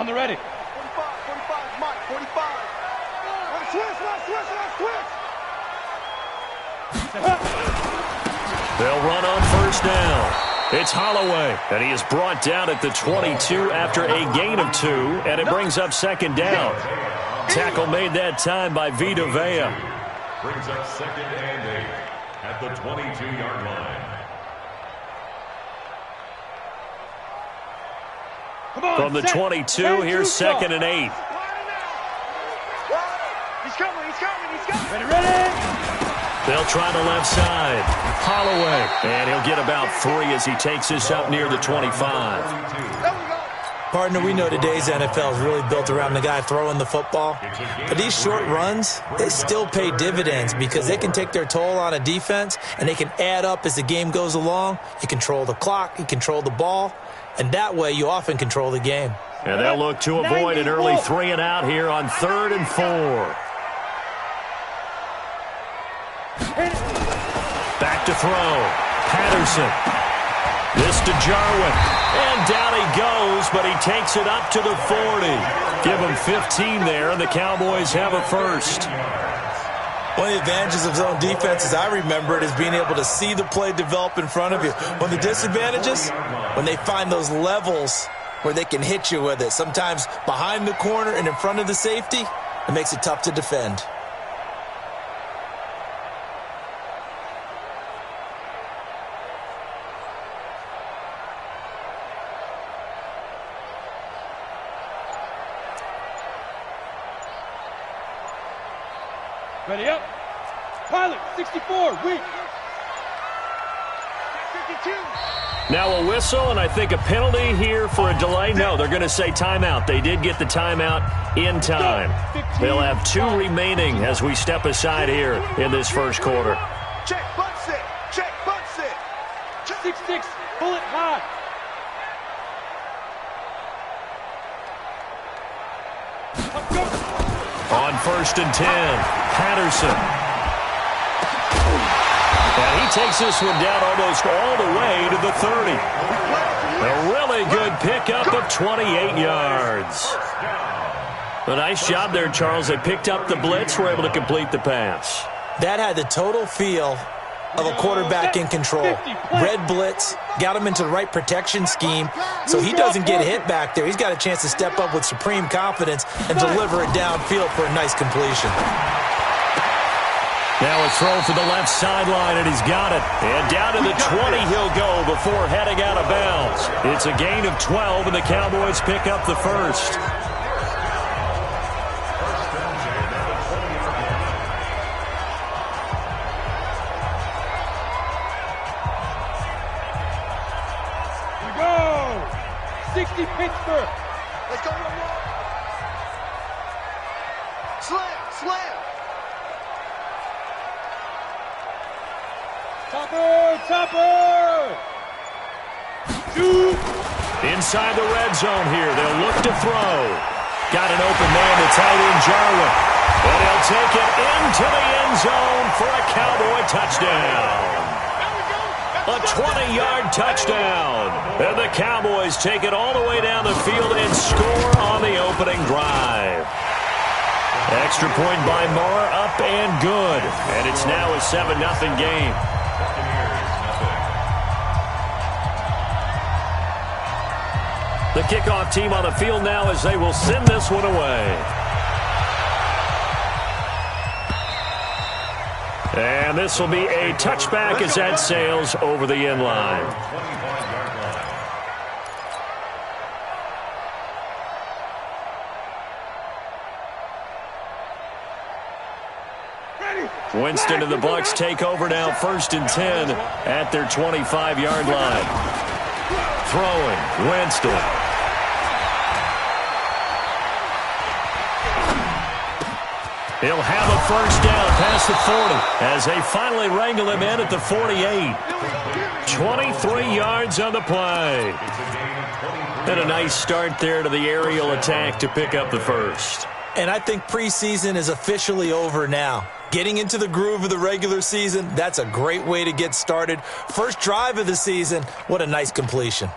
On the ready. 45, Mike, 45. They'll run on first down. It's Holloway, and he is brought down at the 22 after a gain of 2, and it brings up second down. Tackle made that time by Vita Vea. Brings up second and 8 at the 22-yard line. From the 22, here's second and 8. He's coming. Ready. They'll try the left side. Holloway, and he'll get about 3 as he takes this up near the 25. Partner, we know today's NFL is really built around the guy throwing the football. But these short runs, they still pay dividends because they can take their toll on a defense, and they can add up as the game goes along. You control the clock, you control the ball, and that way you often control the game. And they'll look to avoid an early 3 and out here on 3rd and 4. Back to throw. Patterson. This to Jarwin. And down he goes, but he takes it up to the 40. Give him 15 there, and the Cowboys have a first. One of the advantages of zone defense, as I remember it, is being able to see the play develop in front of you. One of the disadvantages, when they find those levels where they can hit you with it, sometimes behind the corner and in front of the safety, it makes it tough to defend. Ready up. Pilot, 64, weak. 52. Now a whistle, and I think a penalty here for a delay. No, they're going to say timeout. They did get the timeout in time. They'll have 2 remaining as we step aside here in this first quarter. Check, butt sit. 6-6, bullet high. On 1st and 10, Patterson. And he takes this one down almost all the way to the 30. A really good pickup of 28 yards. A nice job there, Charles. They picked up the blitz, were able to complete the pass. That had the total feel of a quarterback in control. Red blitz, got him into the right protection scheme, so he doesn't get hit back there. He's got a chance to step up with supreme confidence and deliver it downfield for a nice completion. Now a throw for the left sideline, and he's got it. And down to the 20 he'll go before heading out of bounds. It's a gain of 12, and the Cowboys pick up the first. Pittsburgh. Let's go. Slam. Topper. Shoot. Inside the red zone here. They'll look to throw. Got an open man to tight end Jarwin. And he'll take it into the end zone for a Cowboy touchdown. A 20-yard touchdown. And the Cowboys take it all the way down the field and score on the opening drive. Extra point by Moore, up and good. And it's now a 7-0 game. The kickoff team on the field now as they will send this one away. And this will be a touchback as that sails over the end line. Winston and the Bucs take over now, 1st and 10 at their 25-yard line. Throwing, Winston. He'll have a first down past the 40 as they finally wrangle him in at the 48. 23 yards on the play. And a nice start there to the aerial attack to pick up the first. And I think preseason is officially over now. Getting into the groove of the regular season, that's a great way to get started. First drive of the season, what a nice completion.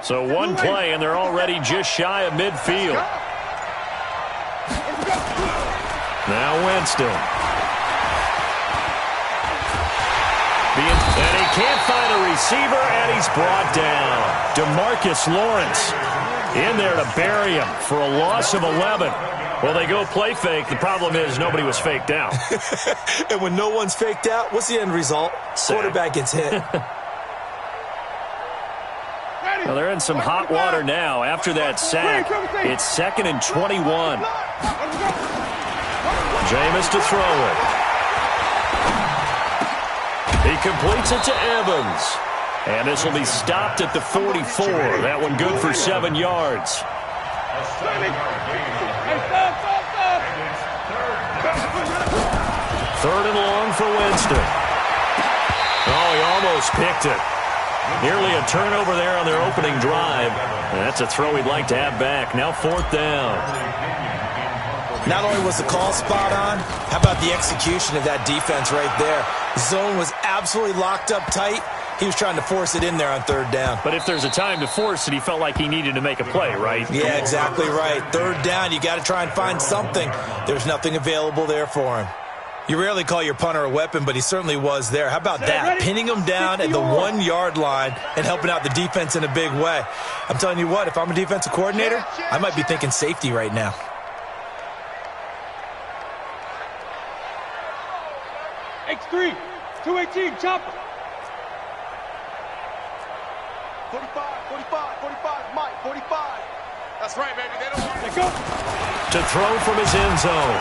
So one play, and they're already just shy of midfield. Now Winston. And he can't find a receiver, and he's brought down. DeMarcus Lawrence in there to bury him for a loss of 11. Well, they go play fake. The problem is nobody was faked out. And when no one's faked out, what's the end result? Quarterback gets hit. Well, they're in some hot water now. After that sack, it's 2nd and 21. Jameis to throw it. He completes it to Evans. And this will be stopped at the 44. That one good for 7 yards. Third and long for Winston. Oh, he almost picked it. Nearly a turnover there on their opening drive. And that's a throw he'd like to have back. Now 4th down. Not only was the call spot on, how about the execution of that defense right there? The zone was absolutely locked up tight. He was trying to force it in there on 3rd down. But if there's a time to force it, he felt like he needed to make a play, right? Yeah, exactly right. 3rd down, you got to try and find something. There's nothing available there for him. You rarely call your punter a weapon, but he certainly was there. How about that? Pinning him down at the 1-yard line and helping out the defense in a big way. I'm telling you what, if I'm a defensive coordinator, I might be thinking safety right now. X3, 218, chopper. 45, Mike, 45. That's right, baby. They don't want Let go. To throw from his end zone.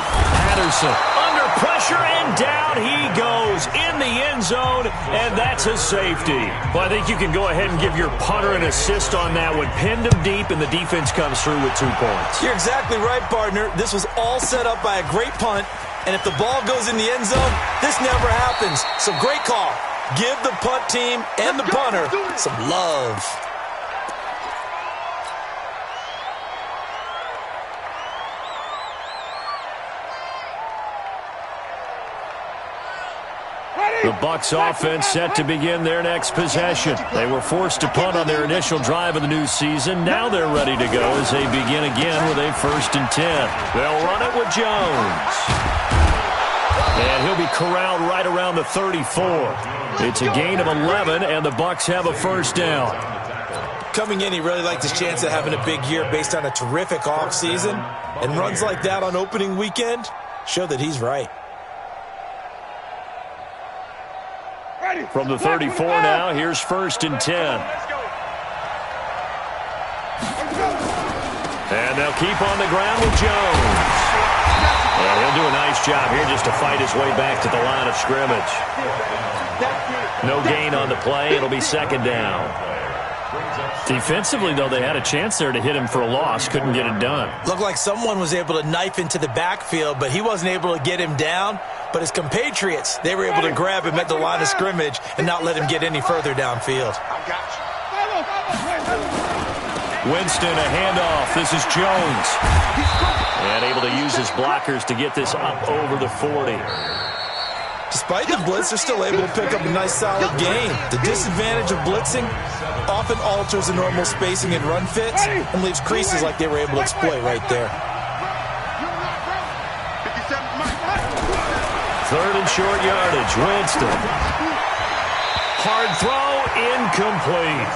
Patterson under pressure, and down he goes in the end zone, and that's a safety. Well, I think you can go ahead and give your punter an assist on that one. Pinned him deep, and the defense comes through with 2 points. You're exactly right, partner. This was all set up by a great punt, and if the ball goes in the end zone, this never happens. So great call. Give the punt team and the punter some love. The Bucs offense set to begin their next possession. They were forced to punt on their initial drive of the new season. Now they're ready to go as they begin again with a 1st and 10. They'll run it with Jones. And he'll be corralled right around the 34. It's a gain of 11, and the Bucs have a 1st down. Coming in, he really liked his chance of having a big year based on a terrific offseason. And runs like that on opening weekend show that he's right. From the 34 now, here's 1st and 10. And they'll keep on the ground with Jones. And he'll do a nice job here just to fight his way back to the line of scrimmage. No gain on the play. It'll be 2nd down. Defensively, though, they had a chance there to hit him for a loss. Couldn't get it done. Looked like someone was able to knife into the backfield, but he wasn't able to get him down. But his compatriots, they were able to grab him at the line of scrimmage and not let him get any further downfield. Winston, a handoff. This is Jones. And able to use his blockers to get this up over the 40. Despite the blitz, they're still able to pick up a nice, solid gain. The disadvantage of blitzing often alters the normal spacing and run fits and leaves creases like they were able to exploit right there. 3rd and short yardage. Winston. Hard throw, incomplete.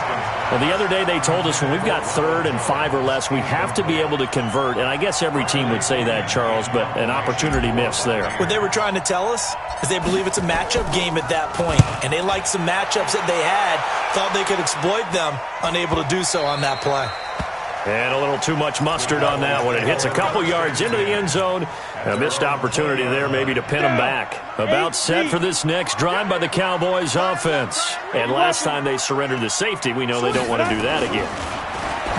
Well, the other day they told us when we've got 3rd and 5 or less, we have to be able to convert. And I guess every team would say that, Charles, but an opportunity missed there. What they were trying to tell us is they believe it's a matchup game at that point. And they liked some matchups that they had, thought they could exploit them, unable to do so on that play. And a little too much mustard on that one. It hits a couple yards into the end zone. A missed opportunity there maybe to pin them back. About set for this next drive by the Cowboys offense. And last time they surrendered the safety, we know they don't want to do that again.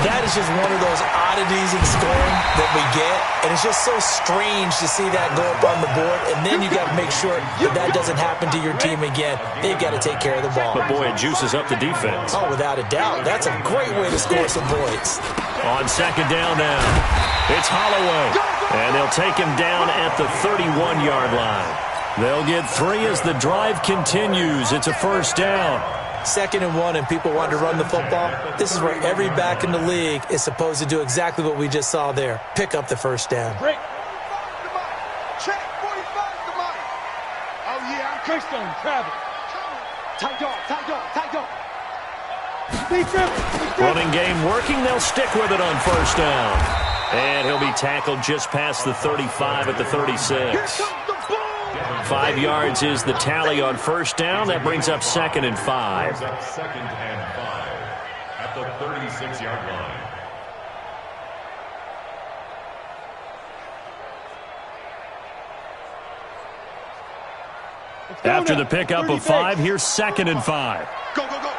That is just one of those oddities in scoring that we get. And it's just so strange to see that go up on the board. And then you got to make sure that that doesn't happen to your team again. They've got to take care of the ball. But, boy, it juices up the defense. Oh, without a doubt. That's a great way to score some points. On 2nd down now, it's Holloway. And they'll take him down at the 31-yard line. They'll get 3 as the drive continues. It's a 1st down. 2nd and 1 and people want to run the football, this is where every back in the league is supposed to do exactly what we just saw there. Pick up the first down. Break. Check, 45 to Mike. Oh, yeah, I'm Keystone, travel. Tight dog, tight dog, tight dog. Running game working. They'll stick with it on first down. And he'll be tackled just past the 35 at the 36. 5 yards is the tally on first down. That brings up 2nd and 5. Second and 5 at the 36-yard line. After the pickup of 5, here's 2nd and 5. Go, go, go.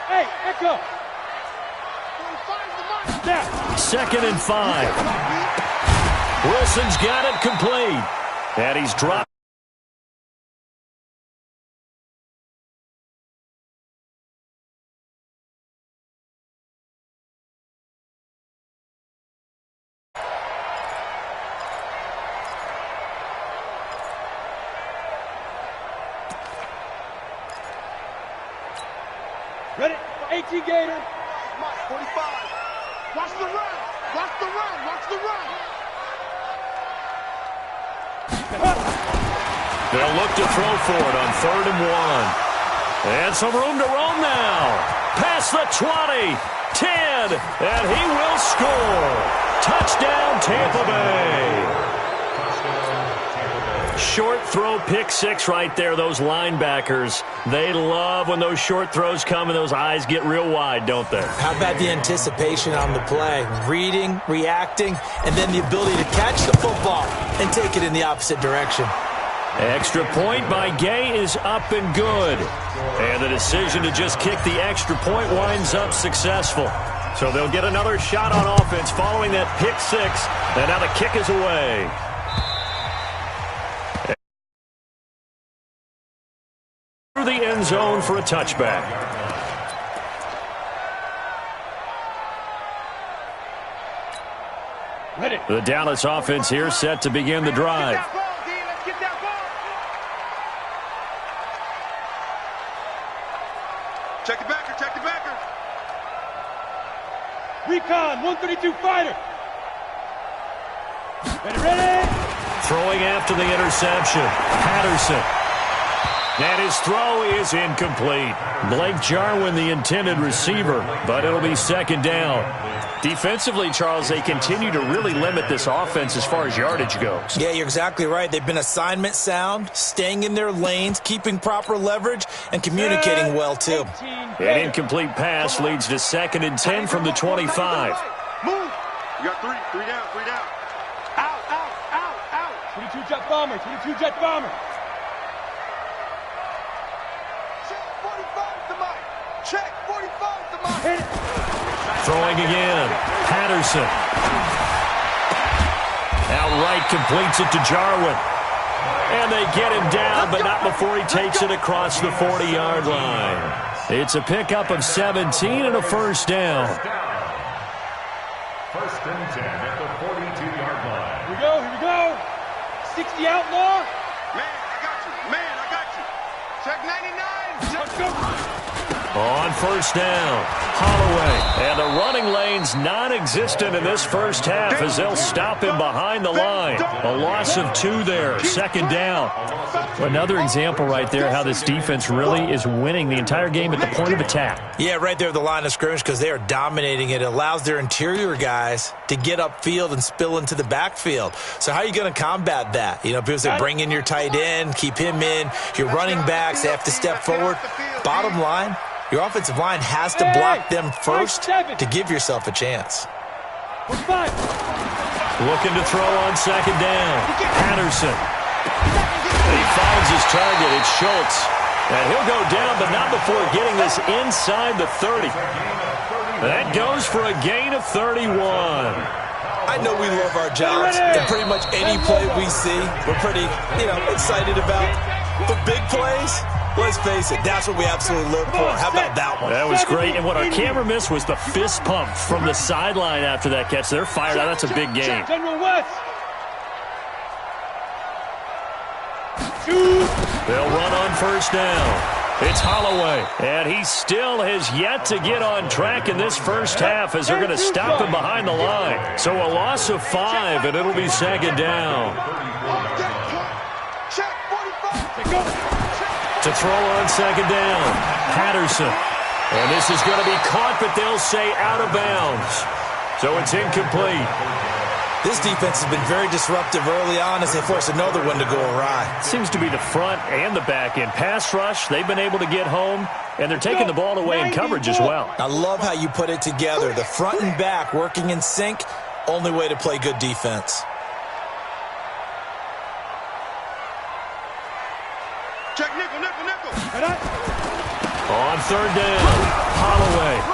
Hey, Echo. 2nd and 5. Wilson's got it complete. And he's dropped. Ready? 18 Gator. Mike, 45. Watch the run. Watch the run. Watch the run. They'll look to throw for it on 3rd and 1. And some room to roam now. Past the 20, 10, and he will score. Touchdown, Tampa Bay. Short throw, pick 6 right there. Those linebackers, they love when those short throws come and those eyes get real wide, don't they? How about the anticipation on the play? Reading, reacting, and then the ability to catch the football and take it in the opposite direction. Extra point by Gay is up and good. And the decision to just kick the extra point winds up successful. So they'll get another shot on offense following that pick 6. And now the kick is away. Through the end zone for a touchback. Ready. The Dallas offense here set to begin the drive. Check the backer, check the backer. Recon, 132 fighter. Ready. Throwing after the interception. Patterson. And his throw is incomplete. Blake Jarwin, the intended receiver, but it'll be 2nd down. Defensively, Charles, they continue to really limit this offense as far as yardage goes. Yeah, you're exactly right. They've been assignment sound, staying in their lanes, keeping proper leverage, and communicating well, too. An incomplete pass leads to 2nd and 10 from the 25. Move. You got 3 down, 3 down. Out. 22 jet bomber, 22 jet bomber. Check, 45 to Mike. Throwing again. Patterson. Outright completes it to Jarwin. And they get him down, but not before he takes it across the 40-yard line. It's a pickup of 17 and a first down. 1st and 10 at the 42-yard line. Here we go. 60 outlaw. Man, I got you. Check 99. Let's go. On first down, Holloway. And the running lane's non-existent in this first half as they'll stop him behind the line. A loss of 2 there, 2nd down. Another example right there how this defense really is winning the entire game at the point of attack. Yeah, right there at the line of scrimmage because they are dominating it. It allows their interior guys to get upfield and spill into the backfield. So how are you going to combat that? You know, people say bring in your tight end, keep him in. Your running backs, they have to step forward. Bottom line, your offensive line has to block them first to give yourself a chance. Looking to throw on 2nd down. Patterson. He finds his target. It's Schultz. And he'll go down, but not before getting this inside the 30. That goes for a gain of 31. I know we love our jobs, and pretty much any play we see, we're pretty, excited about. But big plays, let's face it, that's what we absolutely live for. How about that one? That was great. And what our camera missed was the fist pump from the sideline after that catch. They're fired out. That's a big game. General West. They'll run on first down. It's Holloway, and he still has yet to get on track in this first half as they're going to stop him behind the line. So a loss of 5, and it'll be second down. To throw on second down, Patterson. And this is going to be caught, but they'll say out of bounds. So it's incomplete. This defense has been very disruptive early on as they force another one to go awry. Seems to be the front and the back end. Pass rush, they've been able to get home, and they're taking the ball away in coverage as well. I love how you put it together. The front and back working in sync, only way to play good defense. Check nickel. On third down, Holloway.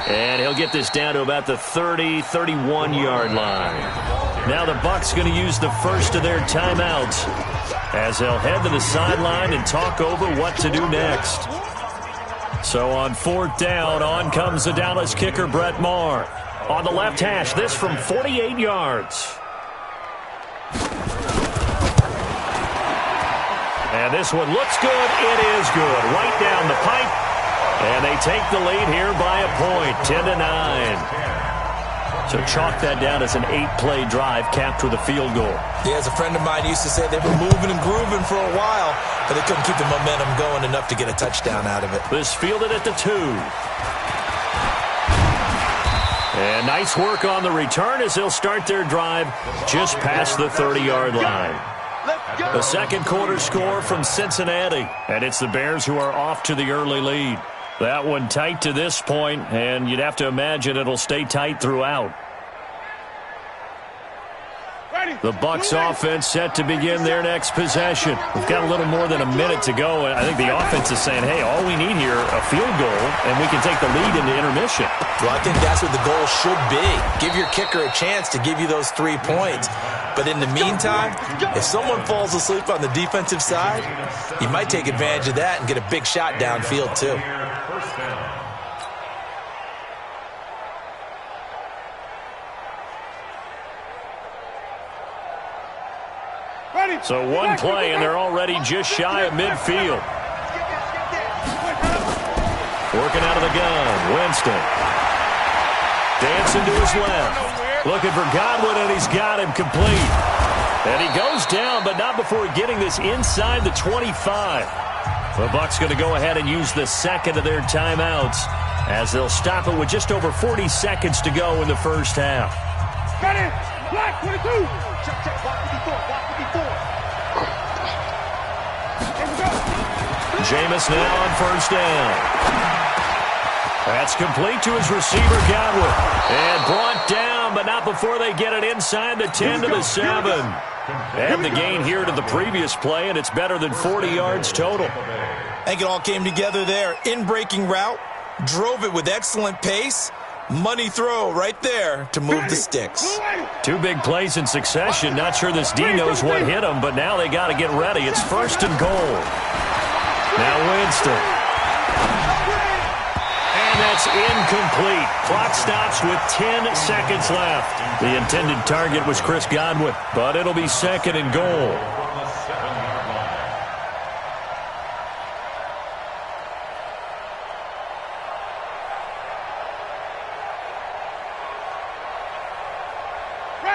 And he'll get this down to about the 30, 31-yard line. Now the Bucs going to use the first of their timeouts as they'll head to the sideline and talk over what to do next. So on fourth down, on comes the Dallas kicker, Brett Maher. On the left hash, this from 48 yards. And this one looks good. It is good. Right down the pipe. And they take the lead here by a point, 10-9. So chalk that down as an 8-play drive capped with a field goal. Yeah, as a friend of mine used to say, they were moving and grooving for a while, but they couldn't keep the momentum going enough to get a touchdown out of it. This fielded at the 2. And nice work on the return as they'll start their drive just past the 30-yard line. The second quarter score from Cincinnati, and it's the Bears who are off to the early lead. That one tight to this point, and you'd have to imagine it'll stay tight throughout. The Bucs offense set to begin their next possession. We've got a little more than a minute to go, and I think the offense is saying, hey, all we need here, a field goal, and we can take the lead into intermission. Well, I think that's what the goal should be. Give your kicker a chance to give you those 3 points. But in the meantime, if someone falls asleep on the defensive side, you might take advantage of that and get a big shot downfield too. So one play, and they're already just shy of midfield. Working out of the gun, Winston. Dancing to his left. Looking for Godwin, and he's got him complete. And he goes down, but not before getting this inside the 25. The Bucs going to go ahead and use the second of their timeouts as they'll stop it with just over 40 seconds to go in the first half. Got it! Black 22! Check, block 54, block 54. Jameis now on first down. That's complete to his receiver, Godwin. And brought down, but not before they get it inside the 10 to the 7. And the gain here to the previous play, and it's better than 40 yards total. I think it all came together there. In-breaking route, drove it with excellent pace. Money throw right there to move the sticks. 2 big plays in succession. Not sure this D knows what hit him, but now they got to get ready. It's first and goal. Now Winston. And that's incomplete. Clock stops with 10 seconds left. The intended target was Chris Godwin, but it'll be second and goal.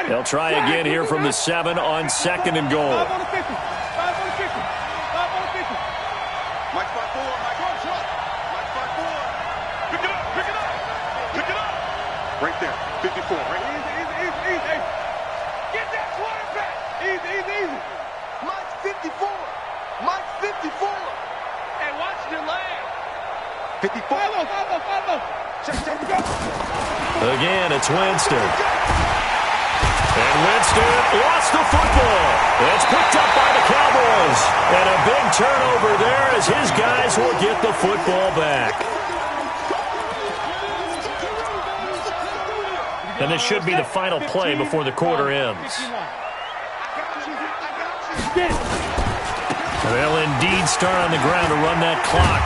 They'll try again here from the 7 on second and goal. 5 on the 50. 5 on the 50. 5 on the 50. Mike 5-4. Mike 5-4. Pick it up. Right there. 54. Right here. Easy. Get that quarterback. Easy. Mike 54. Hey, watch your leg. 54. Follow. Check, go. Again, it's Winston. And Winston lost the football. It's picked up by the Cowboys. And a big turnover there as his guys will get the football back. And this should be the final play before the quarter ends. They'll indeed start on the ground to run that clock.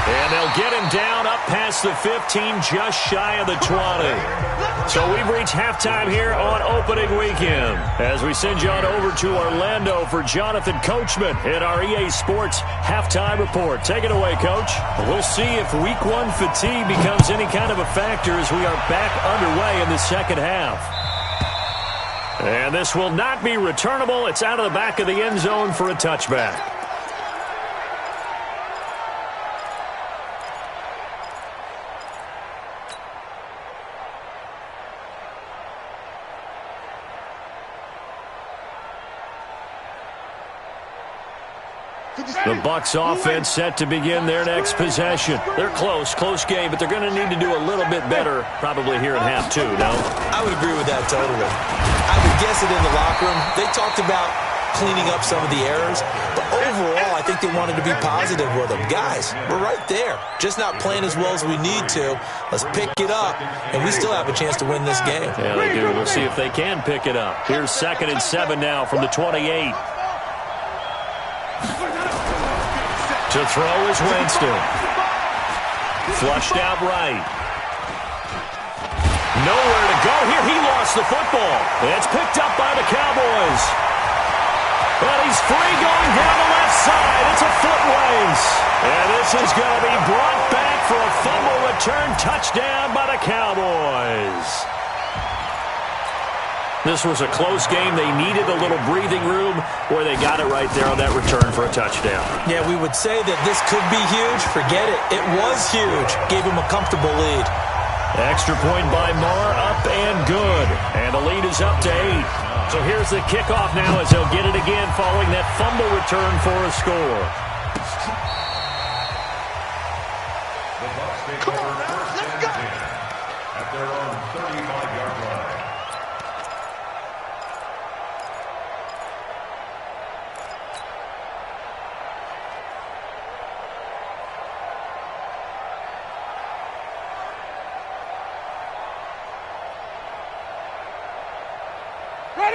And they'll get him down up past the 15, just shy of the 20. So we've reached halftime here on opening weekend. As we send you on over to Orlando for Jonathan Coachman in our EA Sports halftime report. Take it away, Coach. We'll see if week one fatigue becomes any kind of a factor as we are back underway in the second half. And this will not be returnable. It's out of the back of the end zone for a touchback. The Bucs offense set to begin their next possession. They're close game, but they're going to need to do a little bit better probably here in half two, no? I would agree with that totally. I would guess it in the locker room. They talked about cleaning up some of the errors, but overall, I think they wanted to be positive with them. Guys, we're right there. Just not playing as well as we need to. Let's pick it up, and we still have a chance to win this game. Yeah, they do. We'll see if they can pick it up. Here's 2nd and 7 now from the 28. To throw is Winston. Flushed out right. Nowhere to go here. He lost the football. It's picked up by the Cowboys. But he's free going down the left side. It's a foot race. And this is going to be brought back for a fumble return touchdown by the Cowboys. This was a close game. They needed a little breathing room where they got it right there on that return for a touchdown. Yeah, we would say that this could be huge. Forget it. It was huge. Gave him a comfortable lead. Extra point by Marr, up and good. And the lead is up to 8. So here's the kickoff now as they'll get it again following that fumble return for a score. Come on, let's go. At their own 35-yard line.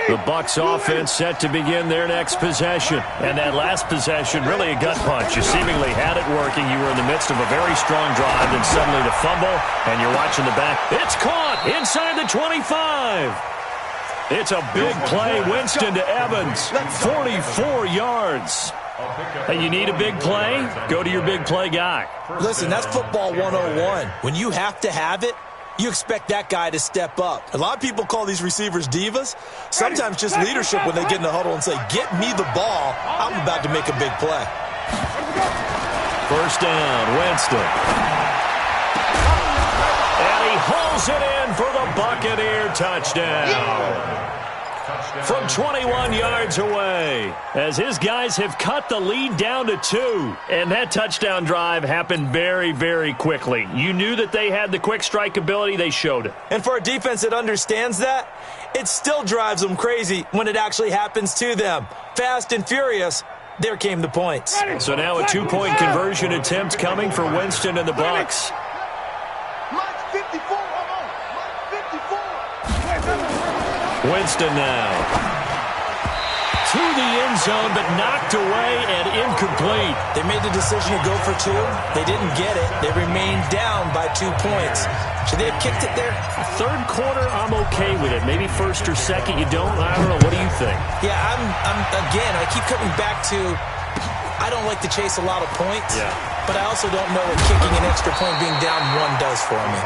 The Bucs offense set to begin their next possession. And that last possession, really a gut punch. You seemingly had it working. You were in the midst of a very strong drive, then suddenly the fumble, and you're watching the back. It's caught inside the 25. It's a big play. Winston to Evans, 44 yards. Hey, you need a big play? Go to your big play guy. Listen, that's football 101. When you have to have it, you expect that guy to step up. A lot of people call these receivers divas. Sometimes just leadership when they get in the huddle and say, get me the ball. I'm about to make a big play. First down, Winston. And he hauls it in for the Buccaneer touchdown. From 21 yards away, as his guys have cut the lead down to 2. And that touchdown drive happened very, very quickly. You knew that they had the quick strike ability. They showed it. And for a defense that understands that, it still drives them crazy when it actually happens to them. Fast and furious, there came the points. So now a 2-point conversion attempt coming for Winston and the Bucs. Winston now. To the end zone, but knocked away and incomplete. They made the decision to go for 2. They didn't get it. They remained down by 2 points. Should they have kicked it there? Third quarter, I'm okay with it. Maybe first or second, you don't. I don't know. What do you think? Yeah, again, I keep coming back to I don't like to chase a lot of points. Yeah. But I also don't know what kicking an extra point being down 1 does for me.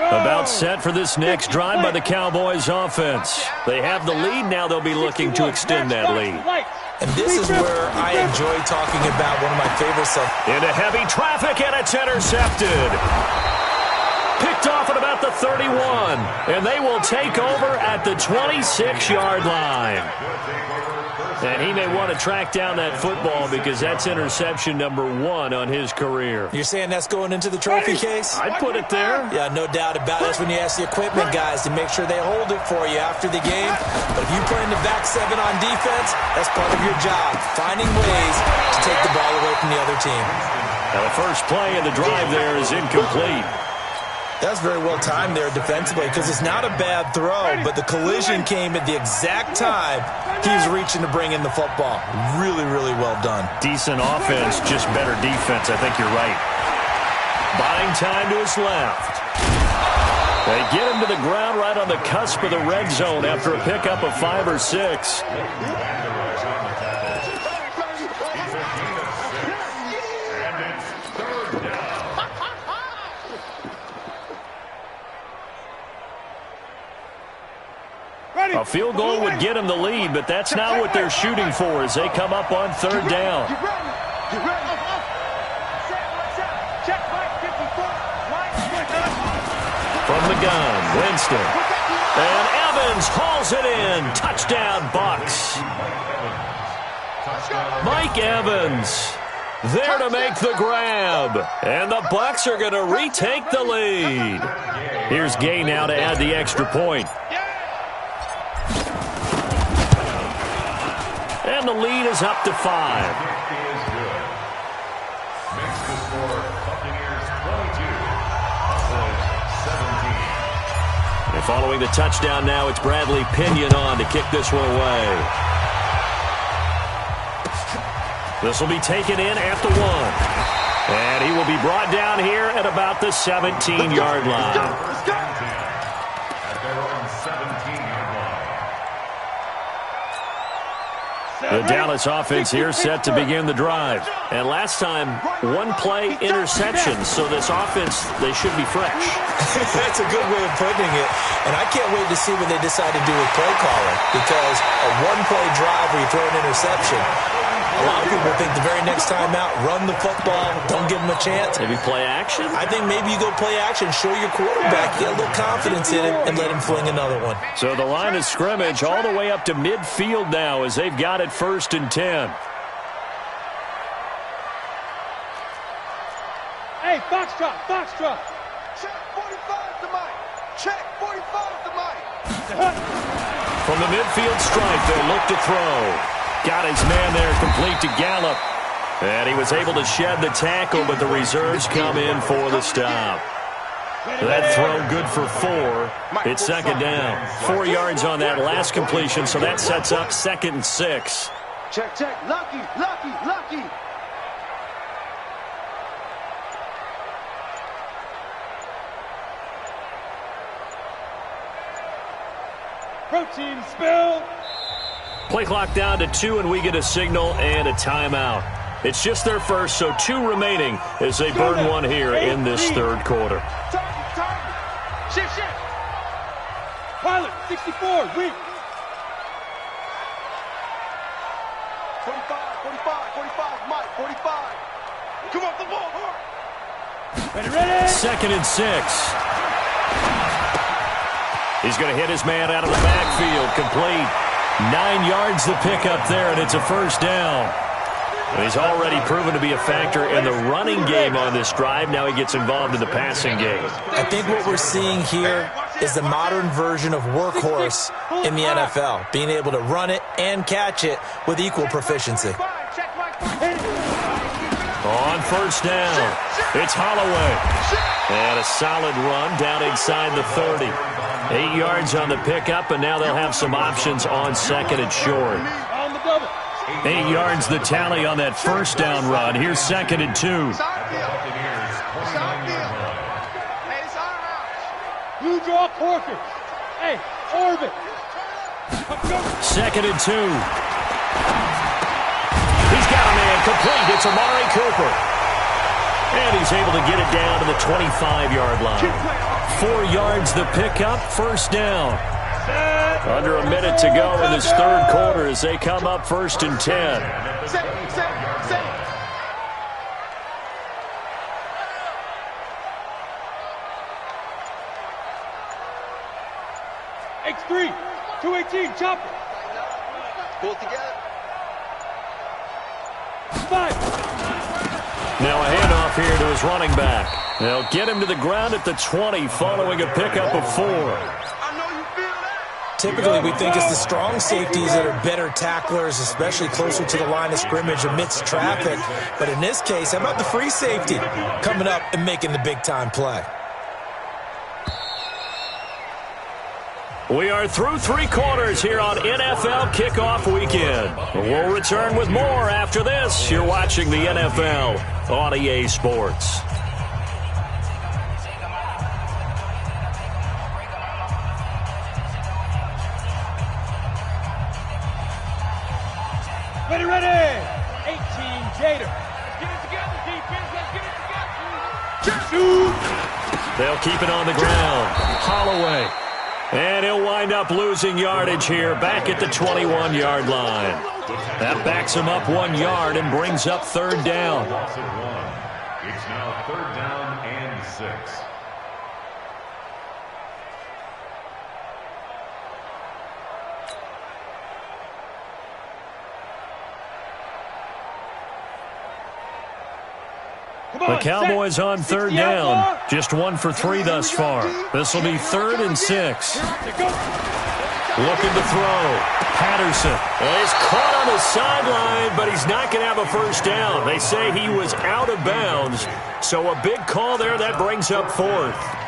About set for this next drive by the Cowboys offense. They have the lead. Now they'll be looking to extend that lead. And this is where I enjoy talking about one of my favorite stuff. Into heavy traffic, and it's intercepted. Picked off at about the 31. And they will take over at the 26-yard line. And he may want to track down that football because that's interception number 1 on his career. You're saying that's going into the trophy case? I'd put it there. Yeah, no doubt about it. That's when you ask the equipment guys to make sure they hold it for you after the game. But if you play in the back 7 on defense, that's part of your job, finding ways to take the ball away from the other team. Now the first play of the drive there is incomplete. That's very well timed there defensively because it's not a bad throw, but the collision came at the exact time he was reaching to bring in the football. Really, really well done. Decent offense, just better defense. I think you're right. Buying time to his left. They get him to the ground right on the cusp of the red zone after a pickup of 5 or 6. A field goal would get him the lead, but that's not what they're shooting for as they come up on 3rd down. From the gun, Winston. And Evans hauls it in. Touchdown, Bucks. Mike Evans there to make the grab. And the Bucks are going to retake the lead. Here's Gay now to add the extra point. And the lead is up to 5. And following the touchdown now, it's Bradley Pinion on to kick this one away. This will be taken in at the 1. And he will be brought down here at about the 17-yard line. At their own 17-yard line. The Dallas offense here set to begin the drive. And last time, 1-play interception. So this offense, they should be fresh. That's a good way of putting it. And I can't wait to see what they decide to do with play calling. Because a 1-play drive where you throw an interception, a lot of people think the very next time out, run the football, don't give them a chance. Maybe play action? I think maybe you go play action, show your quarterback, get a little confidence in him, and let him fling another one. So the line of scrimmage all the way up to midfield now as they've got it 1st and 10. Hey, foxtrot, foxtrot. Check 45 to Mike. Check 45 to Mike. From the midfield stripe, they'll look to throw. Got his man there complete to Gallup. And he was able to shed the tackle, but the reserves come in for the stop. That throw good for 4. It's 2nd down. 4 yards on that last completion, so that sets up 2nd and 6. Check, check. Lucky, lucky, lucky. Protein spill. Play clock down to 2, and we get a signal and a timeout. It's just their first, so 2 remaining as they burn one here in this 3rd quarter. Target. Shift, shift. Pilot, 64, weak. 45, 45, Mike, 45. Come on, the ball, hard. Ready. 2nd and 6. He's going to hit his man out of the backfield, complete. 9 yards the pickup there, and it's a 1st down. And he's already proven to be a factor in the running game on this drive. Now he gets involved in the passing game. I think what we're seeing here is the modern version of workhorse in the NFL, being able to run it and catch it with equal proficiency. On 1st down, it's Holloway. And a solid run down inside the 30. 8 yards on the pickup, and now they'll have some options on 2nd and short. 8 yards the tally on that 1st down run. Here's 2nd and 2. You draw Corker. Hey, orbit. 2nd and 2. He's got a man complete. It's Amari Cooper. And he's able to get it down to the 25-yard line. 4 yards the pickup, 1st down. Under a minute to go in this 3rd quarter as they come up 1st and 10. X3, 218, chopper. Pull together. 5. Now a handoff here to his running back. They'll get him to the ground at the 20 following a pickup of 4. I know you feel that. Typically, we think it's the strong safeties that are better tacklers, especially closer to the line of scrimmage amidst traffic. But in this case, how about the free safety coming up and making the big-time play? We are through 3 quarters here on NFL Kickoff Weekend. We'll return with more after this. You're watching the NFL on EA Sports. Ready, ready. 18 Gator. Let's get it together, defense. Let's get it together. Shoot. They'll keep it on the ground. Holloway. And he'll wind up losing yardage here back at the 21-yard line. That backs him up 1 yard and brings up 3rd down. It's now 3rd down and 6. The Cowboys on 3rd down. Just 1 for 3 thus far. This will be 3rd and 6. Looking to throw. Patterson. Well, he's caught on the sideline, but he's not going to have a first down. They say he was out of bounds. So a big call there. That brings up 4th.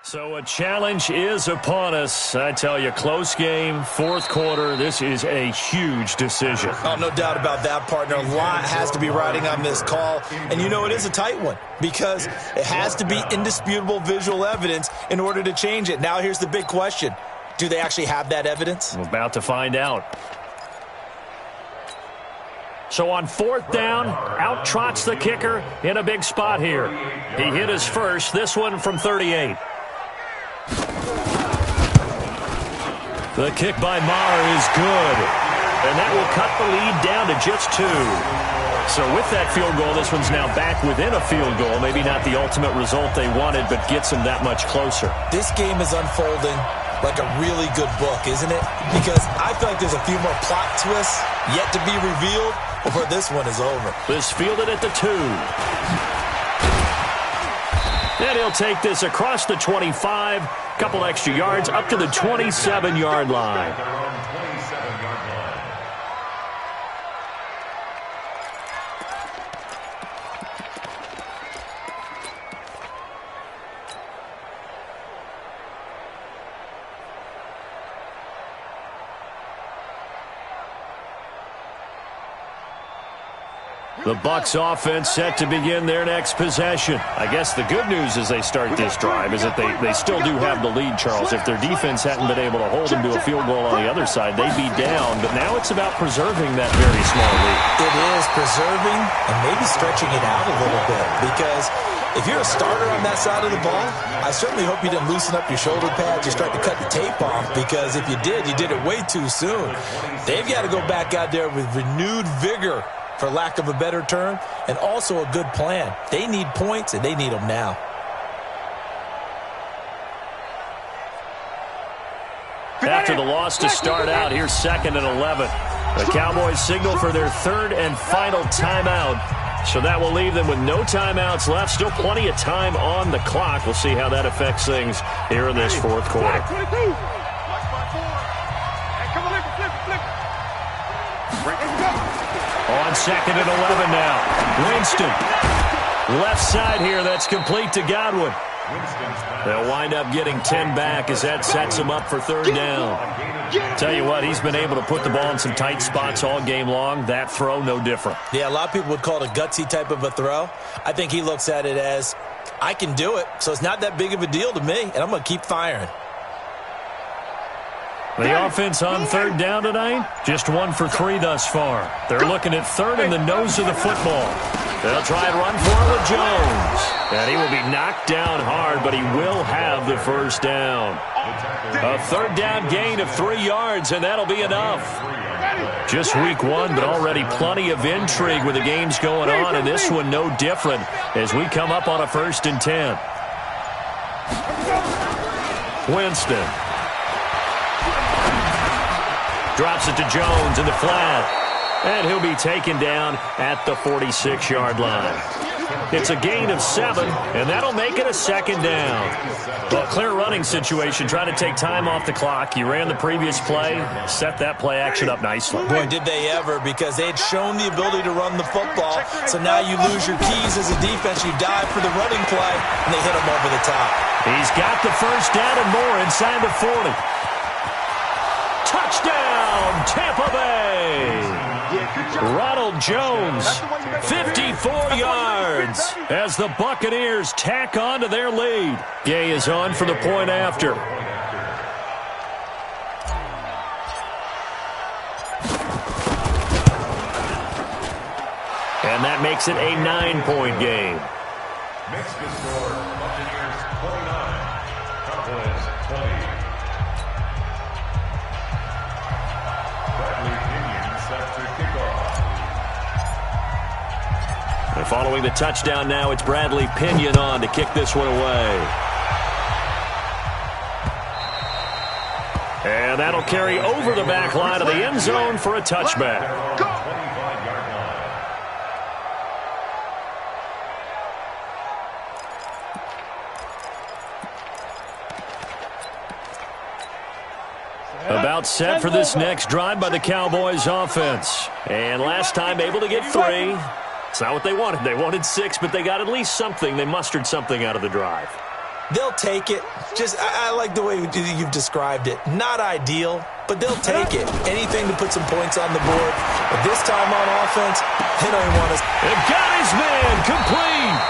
So a challenge is upon us. I tell you, close game, 4th quarter. This is a huge decision. Oh, no doubt about that, partner. A lot has to be riding on this call. And you know it is a tight one because it has to be indisputable visual evidence in order to change it. Now here's the big question. Do they actually have that evidence? We're about to find out. So on 4th down, out trots the kicker in a big spot here. He hit his first, this one from 38. The kick by Maher is good. And that will cut the lead down to just 2. So with that field goal, this one's now back within a field goal. Maybe not the ultimate result they wanted, but gets them that much closer. This game is unfolding like a really good book, isn't it? Because I feel like there's a few more plot twists yet to be revealed before this one is over. This fielded at the 2. And he'll take this across the 25, couple extra yards, up to the 27-yard line. The Bucs offense set to begin their next possession. I guess the good news as they start this drive is that they still do have the lead, Charles. If their defense hadn't been able to hold them to a field goal on the other side, they'd be down. But now it's about preserving that very small lead. It is preserving and maybe stretching it out a little bit. Because if you're a starter on that side of the ball, I certainly hope you didn't loosen up your shoulder pads. You start to cut the tape off. Because if you did it way too soon. They've got to go back out there with renewed vigor, for lack of a better term, and also a good plan. They need points, and they need them now. After the loss to start out, here's 2nd and 11. The Cowboys signal for their 3rd and final timeout. So that will leave them with no timeouts left. Still plenty of time on the clock. We'll see how that affects things here in this 4th quarter. On 2nd and 11 now. Winston. Left side here. That's complete to Godwin. They'll wind up getting 10 back as that sets him up for 3rd down. Tell you what, he's been able to put the ball in some tight spots all game long. That throw, no different. Yeah, a lot of people would call it a gutsy type of a throw. I think he looks at it as, I can do it, so it's not that big of a deal to me, and I'm going to keep firing. The offense on 3rd down tonight, just 1 for 3 thus far. They're looking at 3rd in the nose of the football. They'll try and run for it with Jones. And he will be knocked down hard, but he will have the first down. A 3rd down gain of 3 yards, and that'll be enough. Just week 1, but already plenty of intrigue with the games going on, and this one no different as we come up on a 1st and 10. Winston. Drops it to Jones in the flat. And he'll be taken down at the 46-yard line. It's a gain of 7, and that'll make it a second down. Well, clear running situation, trying to take time off the clock. You ran the previous play, set that play action up nicely. Boy, did they ever, because they had shown the ability to run the football. So now you lose your keys as a defense. You dive for the running play, and they hit him over the top. He's got the first down and more inside the 40. Touchdown, Tampa Bay! Ronald Jones, 54 yards as the Buccaneers tack on to their lead. Gay is on for the point after. And that makes it a 9-point game. Next to score, Buccaneers 29, Cowboys 20. Bradley Pinion set to kick off. And following the touchdown now, it's Bradley Pinion on to kick this one away. And that'll carry over the back line of the end zone for a touchback. Go! About set for this next drive by the Cowboys offense. And last time able to get 3. It's not what they wanted. They wanted 6, but they got at least something. They mustered something out of the drive. They'll take it. I like the way you've described it. Not ideal, but they'll take it. Anything to put some points on the board. But this time on offense, they don't want us. They've got his man complete.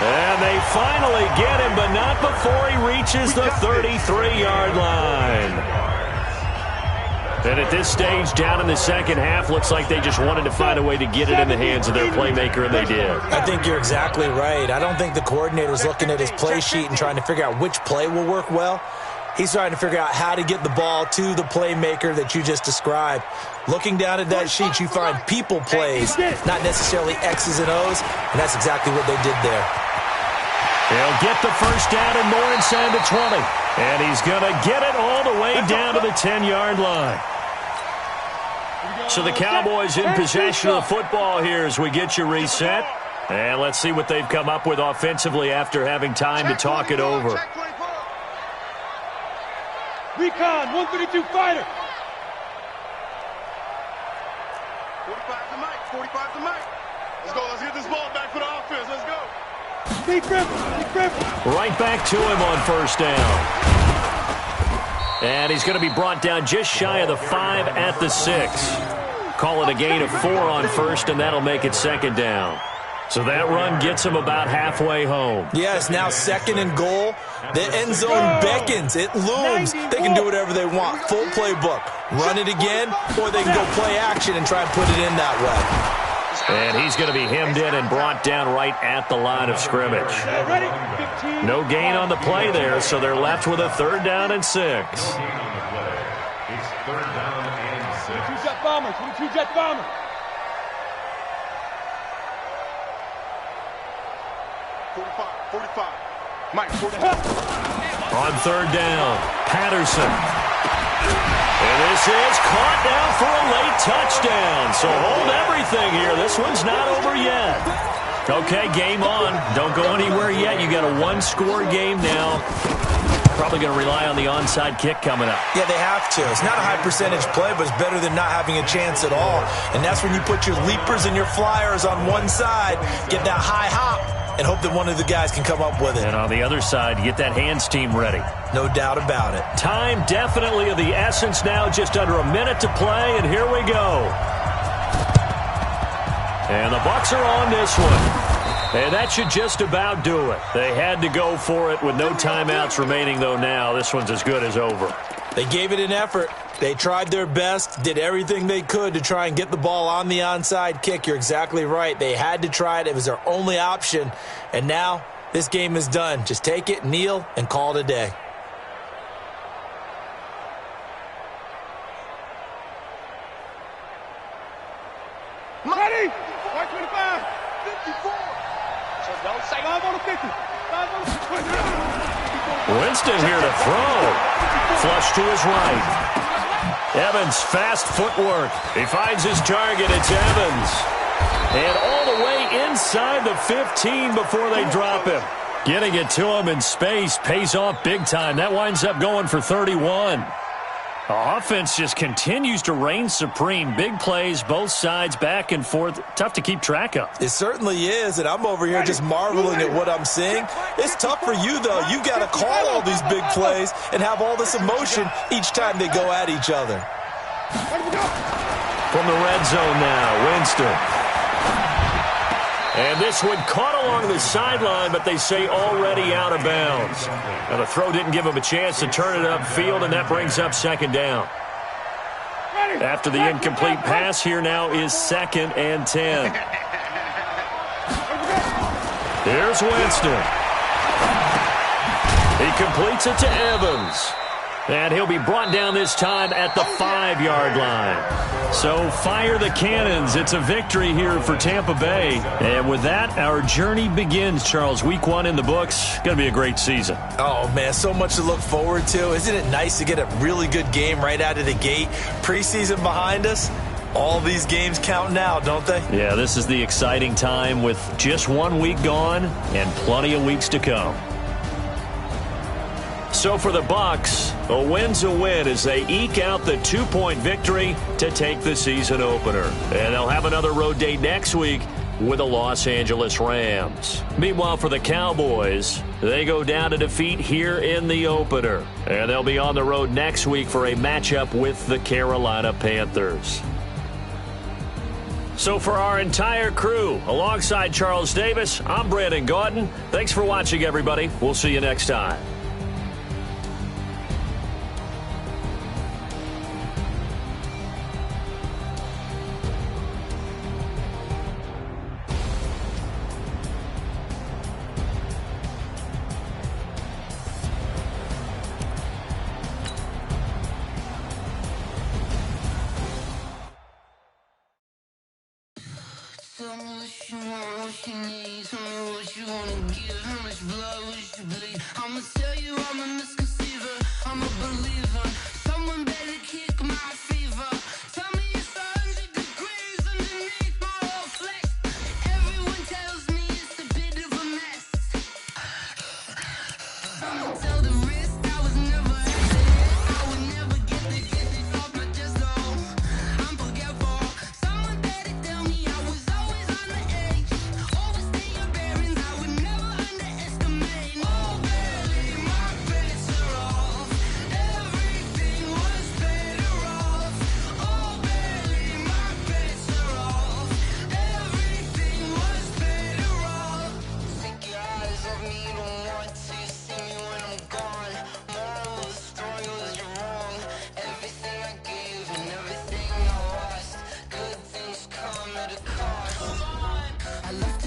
And they finally get him, but not before he reaches the 33-yard line. And at this stage, down in the second half, looks like they just wanted to find a way to get it in the hands of their playmaker, and they did. I think you're exactly right. I don't think the coordinator's looking at his play sheet and trying to figure out which play will work well. He's trying to figure out how to get the ball to the playmaker that you just described. Looking down at that sheet, you find people plays, not necessarily X's and O's, and that's exactly what they did there. He'll get the first down and more inside the 20. And he's going to get it all the way down to the 10-yard line. So the Cowboys in possession of the football here as we get you reset. And let's see what they've come up with offensively after having time to talk it over. Recon, 132 fighter. 45 to Mike. 45 to Mike. Let's go. Let's get this ball back for the offense. Let's go. Big grip. Right back to him on first down. And he's going to be brought down just shy of the 5 at the 6. Call it a gain of 4 on first, and that'll make it second down. So that run gets him about halfway home. Yes, now second and goal. The end zone beckons. It looms. They can do whatever they want. Full playbook. Run it again, or they can go play action and try and put it in that way. And he's going to be hemmed in and brought down right at the line of scrimmage. No gain on the play there, so they're left with a 3rd down and 6. It's 3rd down and 6. 22-jet bomber, 22-jet bomber. Mike, 45. On 3rd down, Patterson. And this is caught now for a late touchdown. So hold everything here. This one's not over yet. Okay, game on. Don't go anywhere yet. You got a 1-score game now. Probably going to rely on the onside kick coming up. Yeah, they have to. It's not a high percentage play, but it's better than not having a chance at all. And that's when you put your leapers and your flyers on one side, get that high hop, and hope that one of the guys can come up with it. And on the other side, get that hands team ready. No doubt about it. Time definitely of the essence now, just under a minute to play, and here we go. And the Bucs are on this one. And that should just about do it. They had to go for it with no timeouts remaining, though now. This one's as good as over. They gave it an effort. They tried their best, did everything they could to try and get the ball on the onside kick. You're exactly right. They had to try it. It was their only option. And now this game is done. Just take it, kneel, and call it a day. Ready? 525, 54. Five on the 50. 5 on the 50. Winston here to throw. Flush to his right. Evans, fast footwork. He finds his target. It's Evans. And all the way inside the 15 before they drop him. Getting it to him in space pays off big time. That winds up going for 31. The offense just continues to reign supreme. Big plays, both sides, back and forth. Tough to keep track of. It certainly is, and I'm over here just marveling at what I'm seeing. It's tough for you, though. You got to call all these big plays and have all this emotion each time they go at each other. From the red zone now, Winston. And this one caught along the sideline, but they say already out of bounds. Now, the throw didn't give him a chance to turn it upfield, and that brings up second down. After the incomplete pass, here now is 2nd and 10. Here's Winston. He completes it to Evans. And he'll be brought down this time at the 5-yard line. So fire the cannons. It's a victory here for Tampa Bay. And with that, our journey begins, Charles. Week 1 in the books. Going to be a great season. Oh, man, so much to look forward to. Isn't it nice to get a really good game right out of the gate? Preseason behind us. All these games count now, don't they? Yeah, this is the exciting time with just 1 week gone and plenty of weeks to come. So for the Bucs, a win's a win as they eke out the 2-point victory to take the season opener. And they'll have another road date next week with the Los Angeles Rams. Meanwhile, for the Cowboys, they go down to defeat here in the opener. And they'll be on the road next week for a matchup with the Carolina Panthers. So for our entire crew, alongside Charles Davis, I'm Brandon Gaudin. Thanks for watching, everybody. We'll see you next time. Tell me what you want, what you need. Tell me what you wanna give. How much blood would you bleed? I'ma tell you I'm a misconceiver. I'm a believer. Someone better kick my fever. Tell me it's 100 degrees underneath my whole flesh. Everyone tells me it's a bit of a mess. I'ma tell the risk I was never at the hit. I would never get the kisses off my chest, though. I'm forgetful. Someone better tell me I was always on the edge. Overstay your bearings, I would never underestimate. Oh, barely, my bets are off. Everything was better off. Oh, barely, my bets are off. Everything was better off. Take your eyes off me, don't want to see me when I'm gone. Moral of the story was you're wrong. Everything I gave and everything I lost. Good things come at a cost. I left